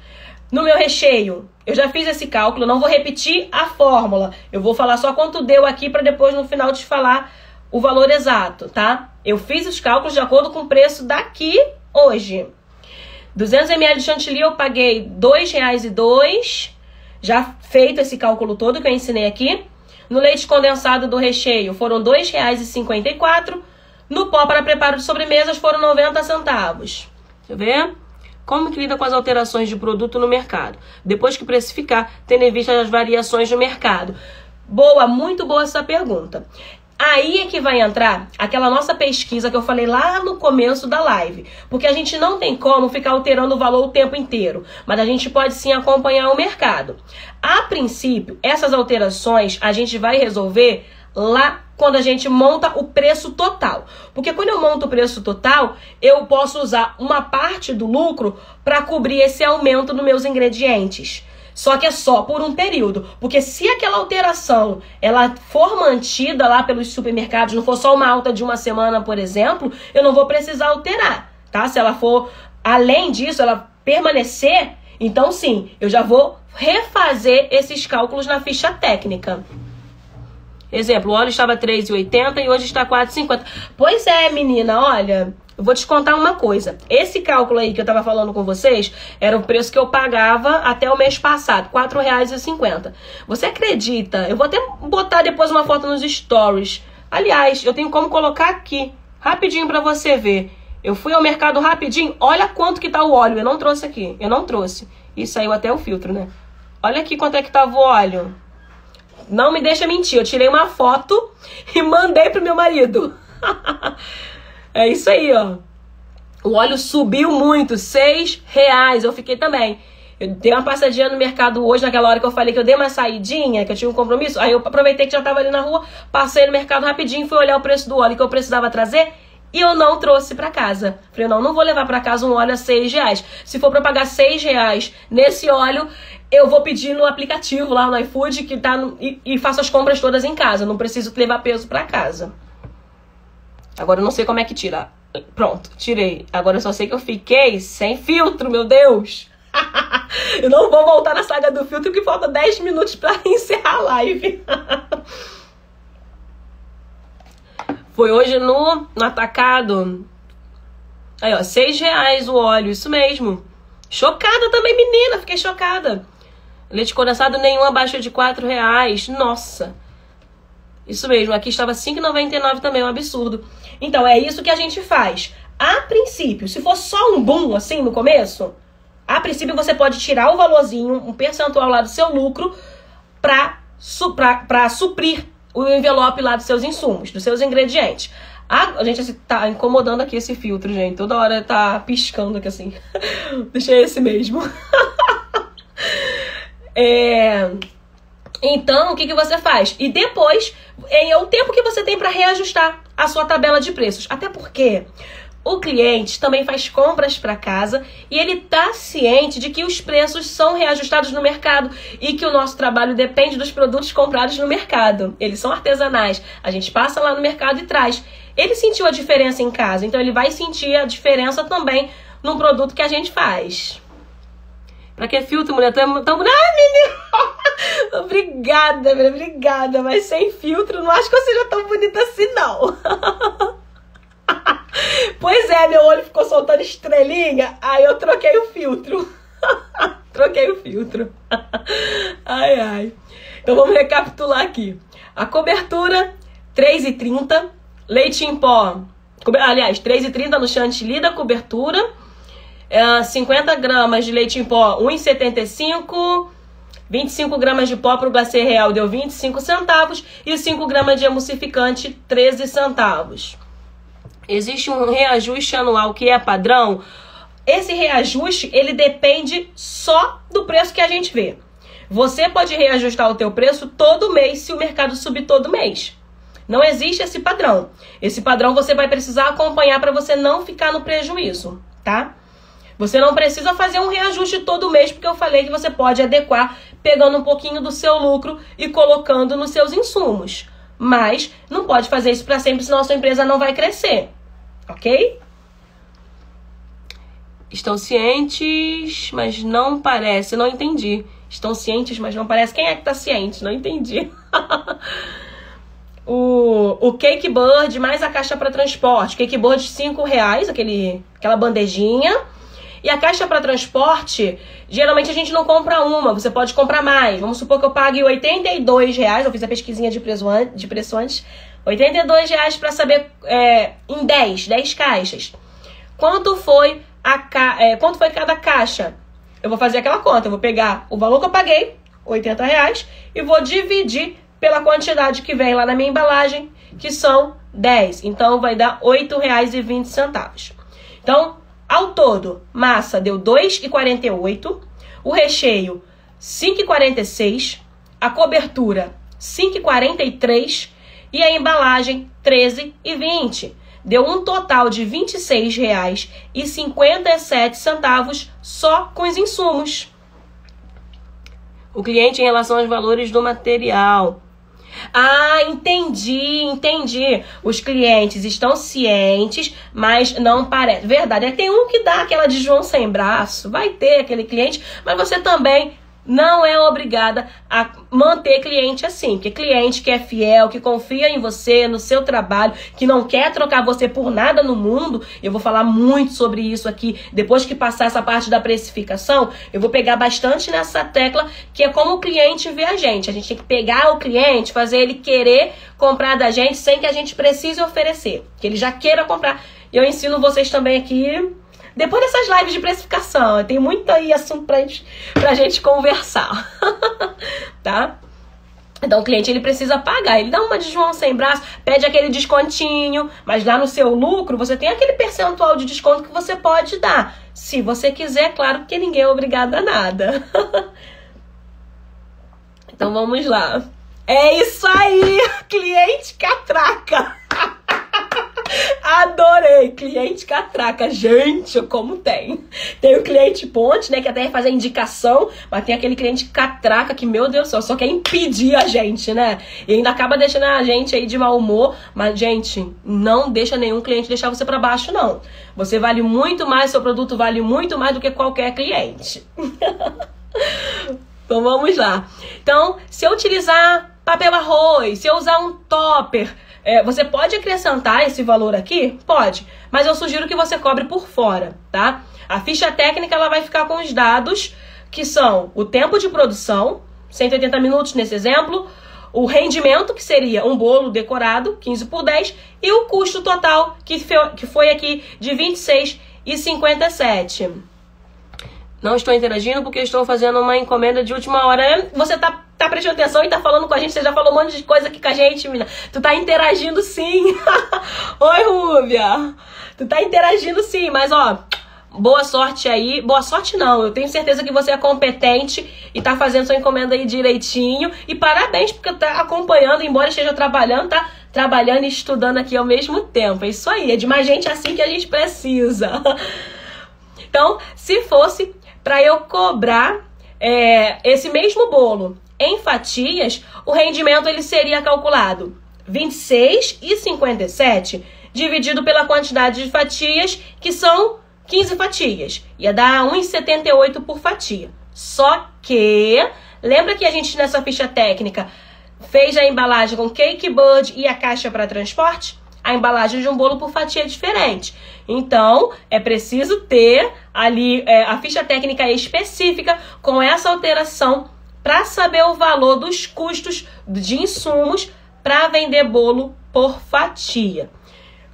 No meu recheio, eu já fiz esse cálculo, não vou repetir a fórmula. Eu vou falar só quanto deu aqui para depois no final te falar o valor exato, tá? Eu fiz os cálculos de acordo com o preço daqui hoje. 200 ml de chantilly eu paguei R$2,02. Já feito esse cálculo todo que eu ensinei aqui. No leite condensado do recheio foram R$2,54. No pó para preparo de sobremesas foram 90 centavos. Deixa eu ver. Como que lida com as alterações de produto no mercado? Depois que precificar, tendo em vista as variações do mercado. Boa, muito boa essa pergunta. Aí é que vai entrar aquela nossa pesquisa que eu falei lá no começo da live. Porque a gente não tem como ficar alterando o valor o tempo inteiro. Mas a gente pode sim acompanhar o mercado. A princípio, essas alterações a gente vai resolver lá quando a gente monta o preço total. Porque quando eu monto o preço total, eu posso usar uma parte do lucro para cobrir esse aumento nos meus ingredientes. Só que é só por um período. Porque se aquela alteração ela for mantida lá pelos supermercados, não for só uma alta de uma semana, por exemplo, eu não vou precisar alterar, tá? Se ela for, além disso, ela permanecer, então sim, eu já vou refazer esses cálculos na ficha técnica. Exemplo, o óleo estava R$3,80 e hoje está R$4,50. Pois é, menina, olha, eu vou te contar uma coisa. Esse cálculo aí que eu estava falando com vocês era o preço que eu pagava até o mês passado, R$4,50. Você acredita? Eu vou até botar depois uma foto nos stories. Aliás, eu tenho como colocar aqui, rapidinho para você ver. Eu fui ao mercado rapidinho, olha quanto que tá o óleo. Eu não trouxe aqui, eu não trouxe. E saiu até o filtro, né? Olha aqui quanto é que tava o óleo. Não me deixa mentir, eu tirei uma foto e mandei pro meu marido. É isso aí, ó. O óleo subiu muito, R$6. Eu fiquei também. Eu dei uma passadinha no mercado hoje, naquela hora que eu falei que eu dei uma saidinha, que eu tinha um compromisso. Aí eu aproveitei que já tava ali na rua, passei no mercado rapidinho, fui olhar o preço do óleo que eu precisava trazer e eu não trouxe pra casa. Falei, não vou levar pra casa um óleo a R$6. Se for pra pagar R$6 nesse óleo, eu vou pedir no aplicativo lá no iFood que tá e faço as compras todas em casa. Não preciso levar peso pra casa. Agora eu não sei como é que tira. Pronto, tirei. Agora eu só sei que eu fiquei sem filtro, meu Deus. Eu não vou voltar na saga do filtro porque falta 10 minutos pra encerrar a live. Foi hoje no atacado. Aí, ó, R$6 o óleo, isso mesmo. Chocada também, menina, fiquei chocada. Leite condensado nenhum abaixo de R$4. Nossa. Isso mesmo, aqui estava R$5,99 também, um absurdo. Então, é isso que a gente faz. A princípio, se for só um boom, assim, no começo, a princípio você pode tirar o valorzinho, um percentual lá do seu lucro, pra suprir o envelope lá dos seus insumos, dos seus ingredientes. A gente tá incomodando aqui esse filtro, gente. Toda hora tá piscando aqui assim. Deixei esse mesmo. Então, o que você faz? E depois, é o tempo que você tem para reajustar a sua tabela de preços. Até porque o cliente também faz compras para casa e ele tá ciente de que os preços são reajustados no mercado e que o nosso trabalho depende dos produtos comprados no mercado. Eles são artesanais. A gente passa lá no mercado e traz. Ele sentiu a diferença em casa, então ele vai sentir a diferença também no produto que a gente faz. Pra que filtro, mulher? Tão... menino! Obrigada, mulher, obrigada. Mas sem filtro, não acho que eu seja tão bonita assim, não. Pois é, meu olho ficou soltando estrelinha, aí eu troquei o filtro. Troquei o filtro. Ai, ai. Então vamos recapitular aqui. A cobertura, R$3,30. leite em pó, aliás, R$3,30 no chantilly da cobertura. 50 gramas de leite em pó, R$1,75. 25 gramas de pó para o glacê real deu 25 centavos. E 5 gramas de emulsificante, 13 centavos. Existe um reajuste anual que é padrão. Esse reajuste, ele depende só do preço que a gente vê. Você pode reajustar o teu preço todo mês se o mercado subir todo mês. Não existe esse padrão. Esse padrão você vai precisar acompanhar para você não ficar no prejuízo, tá? Você não precisa fazer um reajuste todo mês, porque eu falei que você pode adequar pegando um pouquinho do seu lucro e colocando nos seus insumos. Mas não pode fazer isso para sempre, senão a sua empresa não vai crescer, ok? Estão cientes, mas não parece. Não entendi. Estão cientes, mas não parece. Quem é que tá ciente? Não entendi. O Cake Bird mais a caixa para transporte. Cake Bird R$5, aquela bandejinha. E a caixa para transporte, geralmente a gente não compra uma, você pode comprar mais. Vamos supor que eu pague R$82, eu fiz a pesquisinha de preço antes. R$82 para saber em 10 caixas. Quanto foi cada caixa? Eu vou fazer aquela conta, eu vou pegar o valor que eu paguei, R$80, e vou dividir pela quantidade que vem lá na minha embalagem, que são 10. Então vai dar R$8,20. Então, ao todo, massa deu R$2,48, o recheio R$5,46, a cobertura R$5,43 e a embalagem R$13,20. Deu um total de R$26,57 só com os insumos. O cliente em relação aos valores do material. Ah, entendi. Os clientes estão cientes, mas não parece. Verdade, tem um que dá aquela de João sem braço. Vai ter aquele cliente, mas você também não é obrigada a manter cliente assim. Porque cliente que é fiel, que confia em você, no seu trabalho, que não quer trocar você por nada no mundo. Eu vou falar muito sobre isso aqui. Depois que passar essa parte da precificação, eu vou pegar bastante nessa tecla, que é como o cliente vê a gente. A gente tem que pegar o cliente, fazer ele querer comprar da gente sem que a gente precise oferecer. Que ele já queira comprar. E eu ensino vocês também aqui, depois dessas lives de precificação. Tem muito aí assunto pra gente conversar. Tá? Então o cliente ele precisa pagar. Ele dá uma de João sem braço, pede aquele descontinho, mas lá no seu lucro você tem aquele percentual de desconto que você pode dar. Se você quiser, claro, porque ninguém é obrigado a nada. Então vamos lá. É isso aí, cliente catraca. Adorei, cliente catraca. Gente, como tem. Tem o cliente ponte, né, que até faz a indicação, mas tem aquele cliente catraca que, meu Deus do céu, só quer impedir a gente, né? E ainda acaba deixando a gente aí de mau humor. Mas, gente, não deixa nenhum cliente deixar você pra baixo, não. Você vale muito mais, seu produto vale muito mais do que qualquer cliente. Então, vamos lá. Então, se eu utilizar papel arroz, se eu usar um topper, você pode acrescentar esse valor aqui? Pode, mas eu sugiro que você cobre por fora, tá? A ficha técnica ela vai ficar com os dados que são o tempo de produção, 180 minutos nesse exemplo, o rendimento, que seria um bolo decorado, 15 por 10, e o custo total, que foi aqui de R$ 26,57. Não estou interagindo porque estou fazendo uma encomenda de última hora. Você tá prestando atenção e tá falando com a gente. Você já falou um monte de coisa aqui com a gente, menina. Tu tá interagindo sim. Oi, Rúbia. Tu tá interagindo sim, mas ó, boa sorte aí. Boa sorte não, eu tenho certeza que você é competente e tá fazendo sua encomenda aí direitinho. E parabéns porque tá acompanhando, embora esteja trabalhando, tá trabalhando e estudando aqui ao mesmo tempo. É isso aí, é de mais gente assim que a gente precisa. Então, se fosse para eu cobrar esse mesmo bolo em fatias, o rendimento ele seria calculado R$ 26,57 dividido pela quantidade de fatias, que são 15 fatias. Ia dar R$ 1,78 por fatia. Só que, lembra que a gente nessa ficha técnica fez a embalagem com Cake Bird e a caixa para transporte? A embalagem de um bolo por fatia é diferente. Então, é preciso ter ali a ficha técnica específica com essa alteração para saber o valor dos custos de insumos para vender bolo por fatia.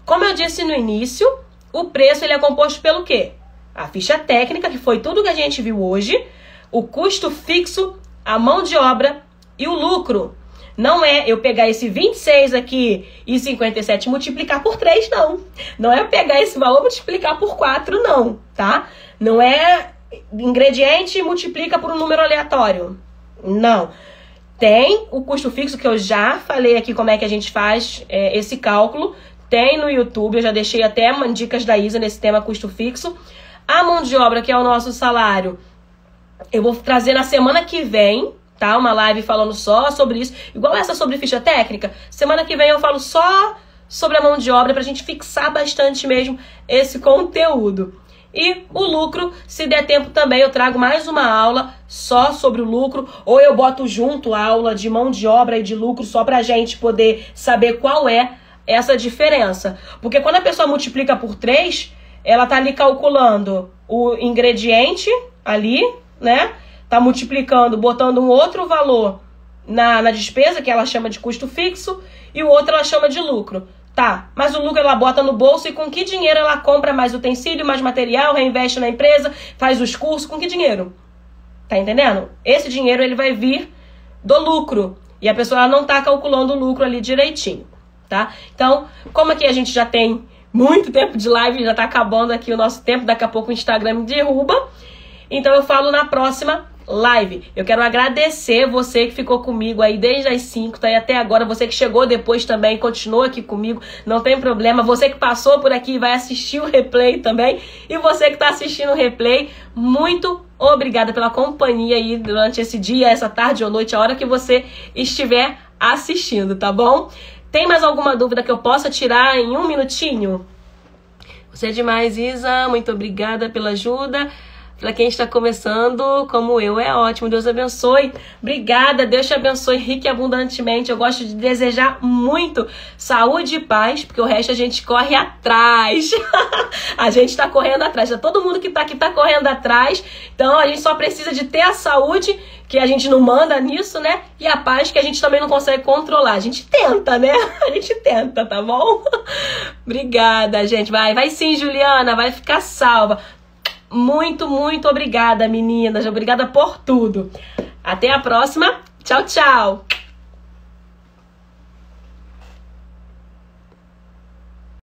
Como eu disse no início, o preço ele é composto pelo quê? A ficha técnica, que foi tudo que a gente viu hoje, o custo fixo, a mão de obra e o lucro. Não é eu pegar esse 26 aqui e 57 e multiplicar por 3, não. Não é eu pegar esse valor e multiplicar por 4, não, tá? Não é ingrediente e multiplica por um número aleatório. Não. Tem o custo fixo, que eu já falei aqui como é que a gente faz esse cálculo. Tem no YouTube, eu já deixei até dicas da Isa nesse tema custo fixo. A mão de obra, que é o nosso salário, eu vou trazer na semana que vem, tá? Uma live falando só sobre isso. Igual essa sobre ficha técnica. Semana que vem eu falo só sobre a mão de obra pra gente fixar bastante mesmo esse conteúdo. E o lucro, se der tempo também, eu trago mais uma aula só sobre o lucro, ou eu boto junto a aula de mão de obra e de lucro só pra gente poder saber qual é essa diferença. Porque quando a pessoa multiplica por 3, ela tá ali calculando o ingrediente ali, né? Tá multiplicando, botando um outro valor na despesa, que ela chama de custo fixo, e o outro ela chama de lucro. Tá, mas o lucro ela bota no bolso, e com que dinheiro ela compra mais utensílio, mais material, reinveste na empresa, faz os cursos, com que dinheiro? Tá entendendo? Esse dinheiro ele vai vir do lucro, e a pessoa ela não tá calculando o lucro ali direitinho, tá? Então, como aqui a gente já tem muito tempo de live, já tá acabando aqui o nosso tempo, daqui a pouco o Instagram me derruba, então eu falo na próxima live. Eu quero agradecer você que ficou comigo aí desde as 5, tá aí até agora, você que chegou depois também, continua aqui comigo, não tem problema, você que passou por aqui e vai assistir o replay também, e você que tá assistindo o replay, muito obrigada pela companhia aí durante esse dia, essa tarde ou noite, a hora que você estiver assistindo, tá bom? Tem mais alguma dúvida que eu possa tirar em um minutinho? Você é demais, Isa, muito obrigada pela ajuda. Para quem está começando, como eu, é ótimo. Deus abençoe. Obrigada, Deus te abençoe rique e abundantemente. Eu gosto de desejar muito saúde e paz, porque o resto a gente corre atrás. A gente está correndo atrás. Todo mundo que está aqui está correndo atrás. Então a gente só precisa de ter a saúde, que a gente não manda nisso, né? E a paz, que a gente também não consegue controlar. A gente tenta, né? A gente tenta, tá bom? Obrigada, gente. Vai sim, Juliana. Vai ficar salva. Muito, muito obrigada, meninas. Obrigada por tudo. Até a próxima. Tchau, tchau.